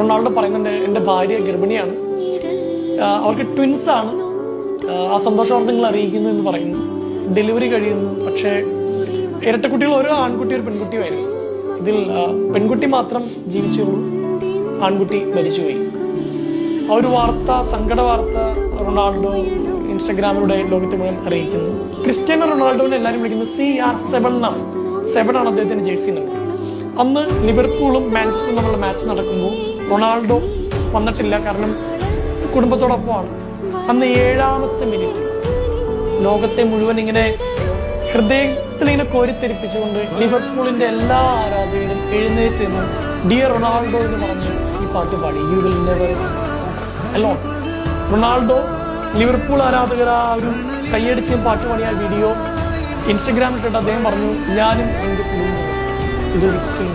Ronaldo പറയുന്നുണ്ട്, എൻ്റെ ഭാര്യ ഗർഭിണിയാണ്, അവർക്ക് ട്വിൻസ് ആണ്, ആ സന്തോഷം നിങ്ങൾ അറിയിക്കുന്നു എന്ന് പറയുന്നു. ഡെലിവറി കഴിയുന്നു, പക്ഷേ ഇരട്ടക്കുട്ടികൾ, ഒരു ആൺകുട്ടി ഒരു പെൺകുട്ടിയുമായിരുന്നു. ഇതിൽ പെൺകുട്ടി മാത്രം ജീവിച്ചുള്ളൂ, ആൺകുട്ടി മരിച്ചുപോയി. ആ ഒരു വാർത്ത, സങ്കട വാർത്ത റൊണാൾഡോ ഇൻസ്റ്റഗ്രാമിലൂടെ ലോകത്തെ മുഴുവൻ അറിയിക്കുന്നു. ക്രിസ്ത്യാനോ റൊണാൾഡോനെ എല്ലാവരും വിളിക്കുന്നത് CR7 എന്നാണ്. 7 ആണ് അദ്ദേഹത്തിന്റെ ജേഴ്സി നമ്പർ. അന്ന് ലിവർപൂളും മാഞ്ചസ്റ്ററും തമ്മിലുള്ള മാച്ച് നടക്കുമ്പോൾ റൊണാൾഡോ വന്നിട്ടില്ല, കാരണം കുടുംബത്തോടൊപ്പമാണ്. അന്ന് 7ാമത്തെ മിനിറ്റ് ലോകത്തെ മുഴുവൻ ഇങ്ങനെ ഹൃദയത്തിൽ ഇങ്ങനെ കോരിത്തെരിപ്പിച്ചുകൊണ്ട് ലിവർപൂളിന്റെ എല്ലാ ആരാധകരും എഴുന്നേറ്റ് നിന്ന് ഡിയർ റൊണാൾഡോ എന്ന് പറഞ്ഞ് ഈ പാട്ട് പാടി, you will never alone. Ronaldo Liverpool ആരാധകർ ആ ഒരു കൈയടിച്ചും പാട്ട് പാടിയ വീഡിയോ ഇൻസ്റ്റഗ്രാമിൽ ഇട്ടിട്ട് അദ്ദേഹം പറഞ്ഞു, ഞാനും എൻ്റെ കുടുംബവും ഇതൊരിക്കലും